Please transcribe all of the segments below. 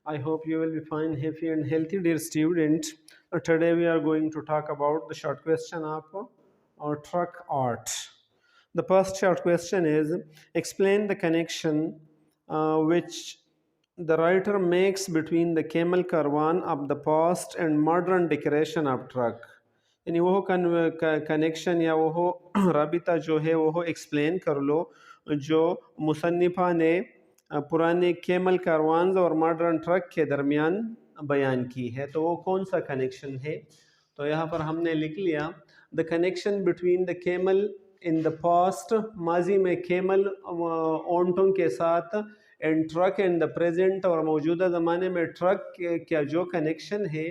I hope you will be fine, happy, and healthy, dear student. Today we are going to talk about the short question of truck art. The first short question is explain the connection which the writer makes between the camel caravan of the past and modern decoration of truck. यानी वो connection या वो राबिता जो है वो explain कर लो जो मुसन्निफ़ा ने पुराने केमल कारवान्स और मॉडर्न ट्रक के दरमियान बयान की है। तो वो कौन सा कनेक्शन है? तो यहाँ पर हमने लिख लिया the connection between the camel in the past, माजी में केमल ओंटों के साथ, and truck in the present, और मौजूदा ज़माने में ट्रक का जो कनेक्शन है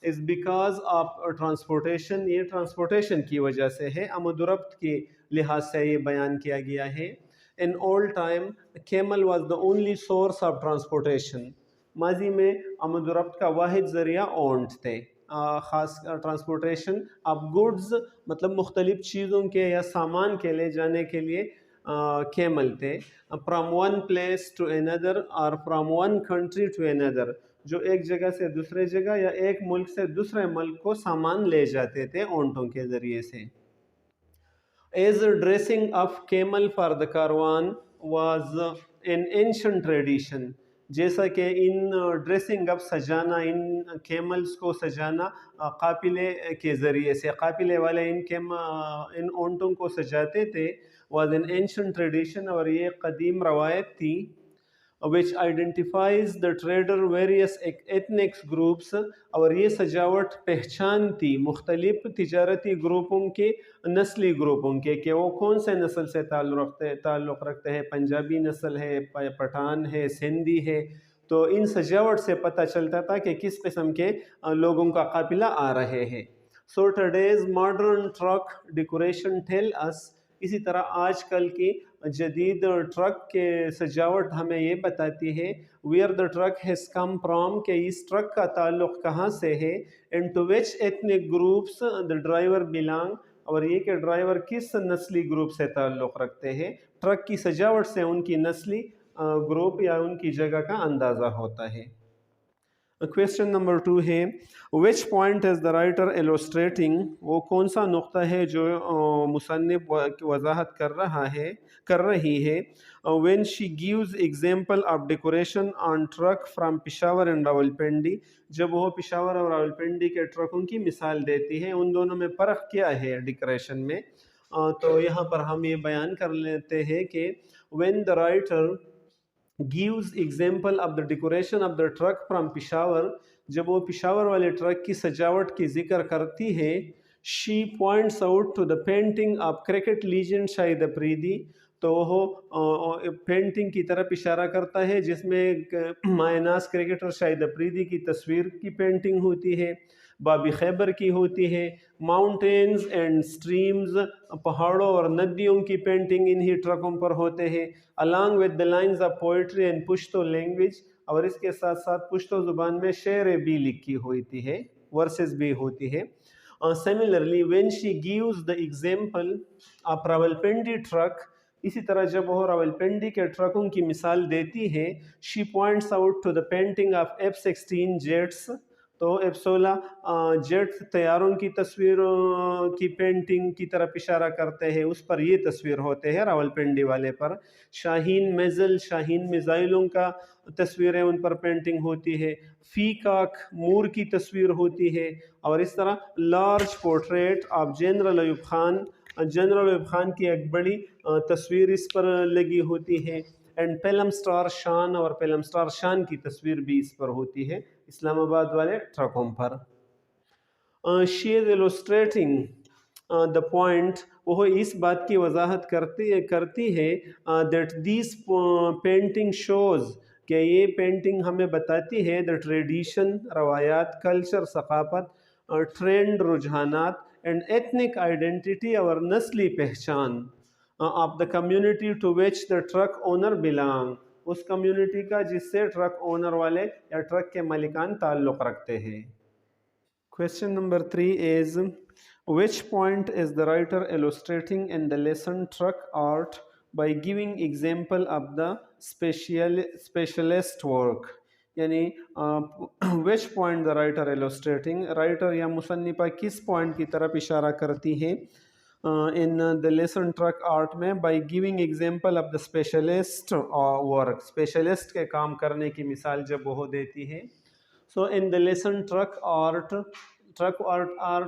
इज़ बिकॉज ऑफ ट्रांसपोर्टेशन, ये ट्रांसपोर्टेशन की वजह से है। अमदुरब्त के लिहाज से ये बयान किया गया है। In old time camel was the only source of transportation, माजी में अमदुरब्त का वाहिद ज़रिया ओंट थे। ख़ास ट्रांसपोर्टेशन ऑफ गुड्स मतलब मुख्तलिफ़ चीज़ों के या सामान के ले जाने के लिए केमल थे। From one place to another और from one country to another, जो एक जगह से दूसरे जगह या एक मुल्क से दूसरे मुल्क को सामान ले जाते थे ऊँटों के ज़रिए से। As dressing of camel for the caravan was an ancient tradition, जैसा कि इन ड्रेसिंग अप सजाना, इन केमल्स को सजाना काफिले के ज़रिए से, काफिले वाले इन ऊँटों को सजाते थे। वाज एन एंशिएंट ट्रेडिशन, और ये कदीम रवायत थी। which identifies the trader various ethnic groups, और ये सजावट पहचान थी मुख्तलिफ तिजारती ग्रुपों के, नस्ली ग्रुपों के, कि वो कौन से नस्ल से ताल्लुक़ रखते हैं। पंजाबी नस्ल है, पठान है, सिंधी है। तो इन सजावट से पता चलता था कि किस किस्म के लोगों का काफ़िला आ रहे हैं। So today's modern truck decoration tell us, इसी तरह आजकल की जदीद ट्रक के सजावट हमें ये बताती है where the truck has come from, के इस ट्रक का ताल्लुक़ कहाँ से है, and to which ethnic groups the driver belong, और ये कि ड्राइवर किस नस्ली ग्रुप से ताल्लुक़ रखते हैं। ट्रक की सजावट से उनकी नस्ली ग्रुप या उनकी जगह का अंदाज़ा होता है। क्वेश्चन नंबर 2 है which point is the writer illustrating, वो कौन सा नुक्ता है जो मुसन्निफ वजाहत कर रही है। When she gives example of decoration on truck from Peshawar and Rawalpindi, जब वो पेशावर और रावलपिंडी के ट्रकों की मिसाल देती है, उन दोनों में फ़र्क क्या है डेकोरेशन में। तो यहाँ पर हम ये बयान कर लेते हैं कि when the writer gives example of the decoration of the truck from Peshawar, जब वो पेशावर वाले ट्रक की सजावट की जिक्र करती है। she points out to the painting of cricket legend Shahid Afridi, तो वो पेंटिंग की तरफ इशारा करता है जिसमें मायनास क्रिकेटर शाहिद अफरीदी की तस्वीर की पेंटिंग होती है, बाबी खैबर की होती है। माउंटेन्स एंड स्ट्रीम्स, पहाड़ों और नदियों की पेंटिंग इन्हीं ट्रकों पर होते हैं। Along with the lines of poetry and Pashto language, और इसके साथ साथ पुश्तो ज़ुबान में शेर भी लिखी होती है, वर्सेस भी होती है। Similarly when she gives the example of Rawalpindi truck, इसी तरह जब वो रावलपिंडी के ट्रकों की मिसाल देती है, she points out to the painting of F-16 jets, तो F-16 जेट तैयारों की तस्वीरों की पेंटिंग की तरफ इशारा करते हैं, उस पर ये तस्वीर होते हैं रावलपिंडी वाले पर। शाहीन मेज़ल, शाहीन मिज़ाइलों का तस्वीरें उन पर पेंटिंग होती है। फीकॉक, मोर की तस्वीर होती है। और इस तरह large portrait of general Ayub Khan, general Ayub Khan की एक बड़ी तस्वीर इस पर लगी होती है। एंड पेलम स्टार शान, और पेलम स्टार शान की तस्वीर भी इस पर होती है इस्लामाबाद वाले ट्रकों पर। She is illustrating the point, वो इस बात की वजाहत करती है दैट दिस पेंटिंग शोज़, कि ये पेंटिंग हमें बताती है द ट्रेडिशन रवायात, कल्चर सकाफत, ट्रेंड रुझानात, एंड एथनिक आइडेंटिटी और नस्ली पहचान of the community to which the truck owner belong, उस कम्युनिटी का जिससे ट्रक ओनर वाले या ट्रक के मालिकान ताल्लुक़ रखते हैं। Question number 3 is which point is the writer illustrating in the lesson truck art by giving example of the specialist work, यानी which point the writer illustrating, writer या मुसन्निफा किस point की तरफ इशारा करती है in the lesson truck art में, by giving example of the specialist work, specialist के काम करने की मिसाल जब वो देती है. So in the lesson truck art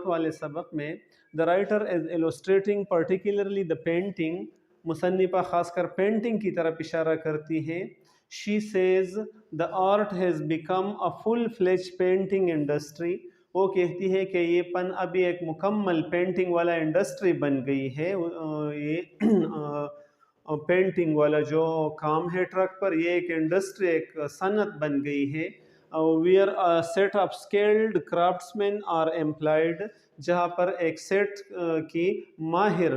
वाले सबक में the writer is illustrating particularly the painting, मुसन्निफा खासकर पेंटिंग की तरफ इशारा करती है. She says the art has become a full-fledged painting industry. वो कहती है कि ये पन अभी एक मुकम्मल पेंटिंग वाला इंडस्ट्री बन गई है. ये पेंटिंग वाला जो काम है ट्रक पर, ये एक इंडस्ट्री, एक सनत बन गई है. where a set of skilled craftsmen are employed, जहाँ पर एक सेट की माहिर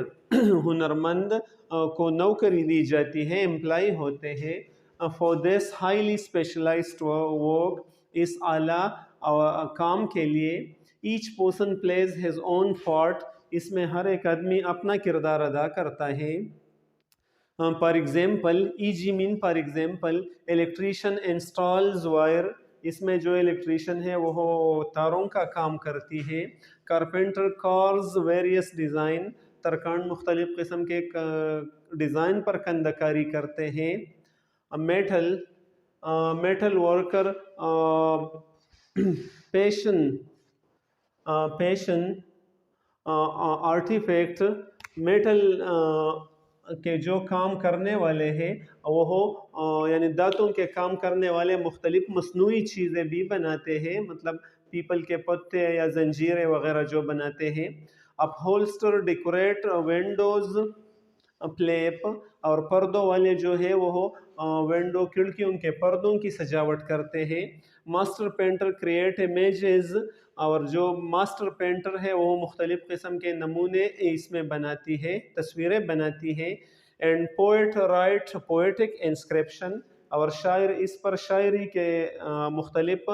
हुनरमंद को नौकरी दी जाती है, एम्प्लॉय होते हैं. for this highly specialized work, इस आला काम के लिए. each person plays his own part, इसमें हर एक आदमी अपना किरदार अदा करता है. for example, e.g. mean for example, electrician installs wire, इसमें जो इलेक्ट्रीशियन है वो तारों का काम करती है. कारपेंटर कार्स वेरियस डिज़ाइन, तरकान मुख्तलिफ़ किस्म के डिज़ाइन पर कंदकारी करते हैं. Metal worker fashion artefact, metal के जो काम करने वाले हैं वो यानी दांतों के काम करने वाले मुख्तलिफ मसनूई चीज़ें भी बनाते हैं, मतलब पीपल के पत्ते या जंजीरें वगैरह जो बनाते हैं. अपहोल्स्टर डेकोरेट विंडोज़ प्लेप, और पर्दों वाले जो है वो विंडो खिड़कियों के पर्दों की सजावट करते हैं. मास्टर पेंटर क्रिएट इमेजेस, और जो मास्टर पेंटर है वो मुख्तलिफ़ किस्म के नमूने इसमें बनाती है, तस्वीरें बनाती है. And poet right poetic inscription, और शायर इस पर शायरी के मुख्तलिफ़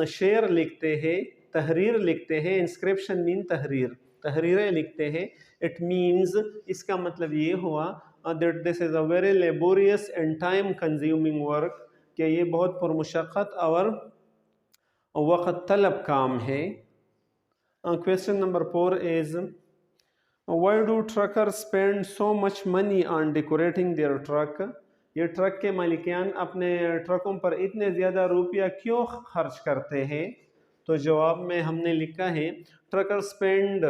शेर लिखते हैं, तहरीर लिखते हैं. इंस्क्रिप्शन मीन तहरीर, तहरीरें लिखते हैं. इट मीन्स, इसका मतलब ये हुआ that this is a very laborious and time consuming work, कि ये बहुत पुरमुशक्क़त और वक़्त तलब काम है. Question number 4 is, why do truckers spend so much money on decorating their truck? ये ट्रक के मालिकान अपने ट्रकों पर इतने ज़्यादा रुपया क्यों खर्च करते हैं? तो जवाब में हमने लिखा है, truckers spend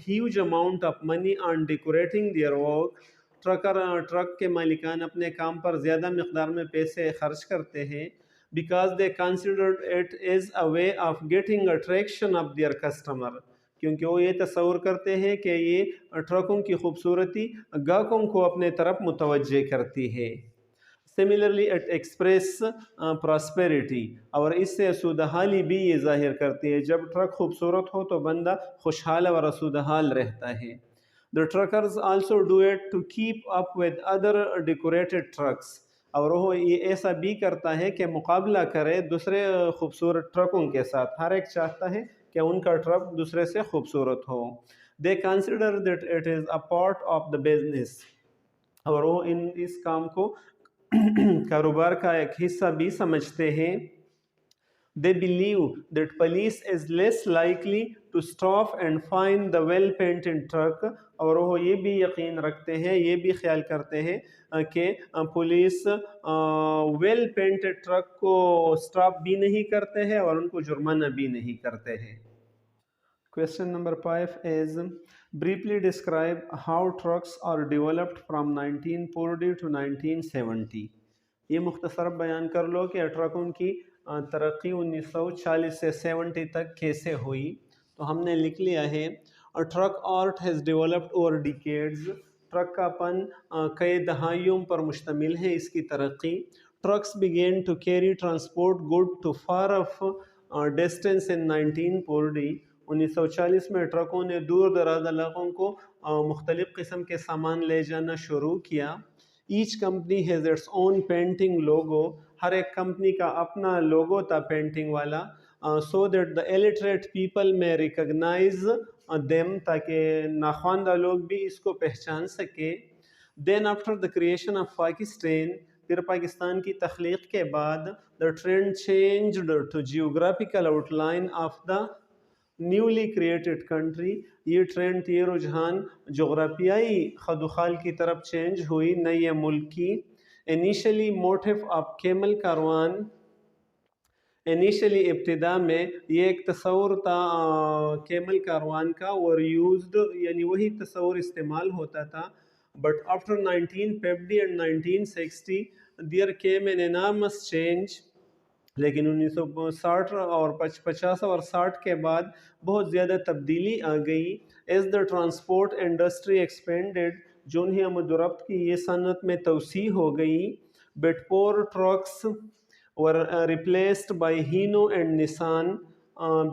huge amount of money on decorating their work. Truck के मालिकान अपने काम पर ज़्यादा मिक़दार में पैसे खर्च करते हैं. because they considered it as a way of getting attraction of their customer, क्योंकि वो ये तस्वुर करते हैं कि ये ट्रकों की खूबसूरती गाहकों को अपने तरफ मुतवज्जे करती है. सिमिलरली इट एक्सप्रेस प्रॉस्पेरिटी, और इससे सूदहाली भी ये ज़ाहिर करती है. जब ट्रक खूबसूरत हो तो बंदा खुशहाल और सूदहाल रहता है. The truckers also do it to keep up with other decorated trucks, और वो ये ऐसा भी करता है कि मुकाबला करे दूसरे खूबसूरत ट्रकों के साथ. हर एक चाहता है कि उनका ट्रक दूसरे से खूबसूरत हो. They consider that it is a part of the business, और वो इस काम को कारोबार का एक हिस्सा भी समझते हैं. They believe that police is less likely to stop and find the well-painted truck, और वो ये भी यकीन रखते हैं, ये भी ख्याल करते हैं कि पुलिस वेल पेंटेड ट्रक को स्टॉप भी नहीं करते हैं और उनको जुर्माना भी नहीं करते हैं. Question number 5 is, briefly describe how trucks are developed from 1940 to 1970. ये मुख्तसर बयान कर लो कि ट्रकों की तरक्की 1940 से 70 तक कैसे हुई. तो हमने लिख लिया है, truck art has developed over decades. Truck का फन कई दहाइयों पर मुश्तमिल है इसकी तरक्की. Trucks began to carry transport good to far of distance in 1940. 1940 में ट्रकों ने दूर दराज इलाकों को मुख्तलिफ़ किस्म के सामान ले जाना शुरू किया. Each company has its own painting logo. हर एक कंपनी का अपना लोगो था पेंटिंग वाला. So that the illiterate people may recognize them, ताकि नाख्वानदा लोग भी इसको पहचान सके. Then after the creation of Pakistan, پھر پاکستان کی تخلیق کے بعد the trend changed to geographical outline of the newly created country. یہ ٹرینڈ یہ رجحان جغرافیائی خدوخال کی طرف چینج ہوئی نئے ملک کی. Initially motive of camel caravan, initially ابتدا میں یہ ایک تصور تھا کیمل کاروان کا, اور یوزڈ یعنی وہی تصور استعمال ہوتا تھا. But after 1950 and 1960 there came an enormous change. لیکن 1960 اور 50 اور 60 کے بعد بہت زیادہ تبدیلی آ گئی. As the transport industry expanded, جو ہی آمد و رفت کی یہ صنعت میں توسیع ہو گئی. Bedford trucks were replaced by Hino and Nissan.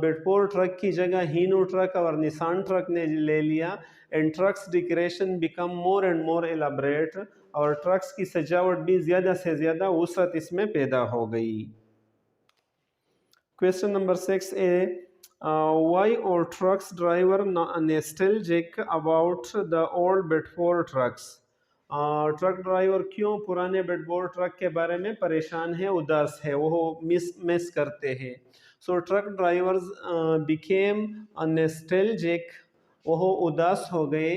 Bedford truck کی جگہ ہینو ٹرک اور نسان ٹرک نے لے لیا. And trucks decoration became more and more elaborate, اور ٹرکس کی سجاوٹ بھی زیادہ سے زیادہ وسعت اس میں پیدا ہو گئی. Question number 6A. Why are trucks driver nostalgic about the old Bedford trucks? Truck driver کیوں پرانے بیڈبور ٹرک کے بارے میں پریشان ہے, اداس ہے, وہ مس کرتے ہیں. سو ٹرک ڈرائیورز بیکیم nostalgic, وہ اداس ہو گئے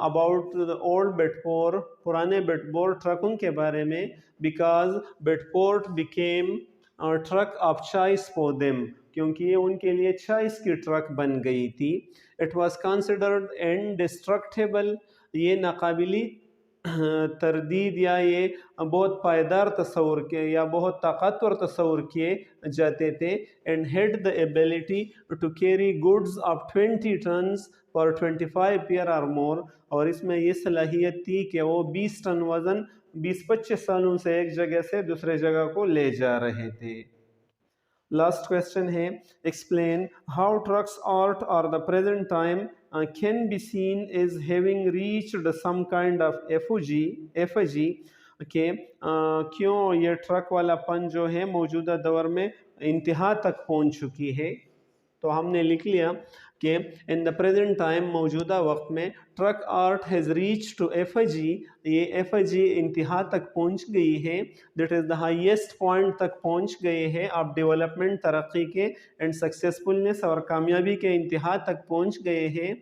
about the old Bedford, پرانے بیڈبور ٹرکوں کے بارے میں. because Bedford became truck of choice for them, کیونکہ یہ ان کے لیے چوائس کی ٹرک بن گئی تھی. اٹ واز کنسیڈرڈ انڈسٹرکٹیبل, یہ ناقابلی تردید یا یہ بہت پائیدار تصور کے یا بہت طاقتور تصور کیے جاتے تھے. And had the ability to carry goods of 20 tons for 25 year or more, اور اس میں یہ صلاحیت تھی کہ وہ 20 ٹن وزن 20-25 سالوں سے ایک جگہ سے دوسرے جگہ کو لے جا رہے تھے. لاسٹ کویسچن ہے, ایکسپلین ہاؤ ٹرکس آرٹ اور the present time can be seen as having reached some kind of effigy, کہ کیوں یہ ٹرک والا پن جو ہے موجودہ دور میں انتہا تک پہنچ چکی ہے. تو ہم نے لکھ لیا کہ ان دا پریزنٹ ٹائم, موجودہ وقت میں, truck art has reach to apogee, یہ ایفجی انتہا تک پہنچ گئی ہے. That is the highest point تک پہنچ گئے ہیں آپ ڈیولپمنٹ, ترقی کے, اینڈ سکسیسفلنس اور کامیابی کے انتہا تک پہنچ گئے ہیں.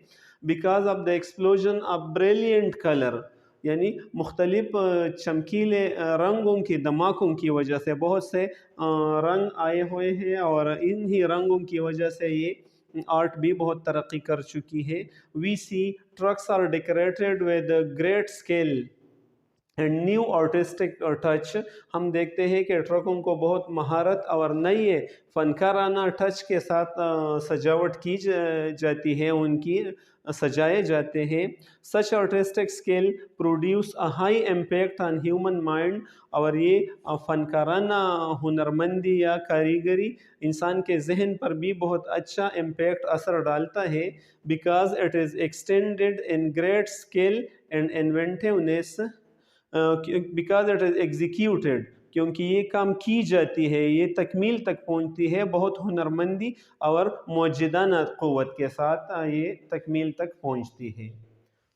Because of the explosion of brilliant colour, یعنی مختلف چمکیلے رنگوں کی دھماکوں کی وجہ سے بہت سے رنگ آئے ہوئے ہیں, اور انہی رنگوں کی وجہ سے یہ آرٹ بھی بہت ترقی کر چکی ہے. We see trucks are decorated with great scale and new artistic touch. ہم دیکھتے ہیں کہ ٹرکوں کو بہت مہارت اور نئے فنکارانہ ٹچ کے ساتھ سجاوٹ کی جاتی ہے, ان کی سجائے جاتے ہیں. Such artistic scale produce a high impact on human mind, اور یہ فنکارانہ ہنرمندی یا کاریگری انسان کے ذہن پر بھی بہت اچھا امپیکٹ اثر ڈالتا ہے. Because it is extended in great scale and inventiveness, because it is executed, کیونکہ یہ کام کی جاتی ہے, یہ تکمیل تک پہنچتی ہے بہت ہنرمندی اور موجدانہ قوت کے ساتھ یہ تکمیل تک پہنچتی ہے.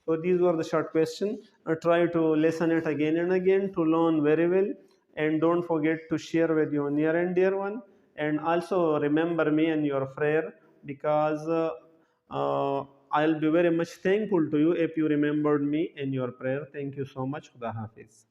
So these were the short questions. Try to listen it again and again to learn very well, and don't forget to share with your near and dear one, and also remember me in your prayer, because I'll be very much thankful to you if you remembered me in your prayer. Thank you so much. Khuda Hafiz.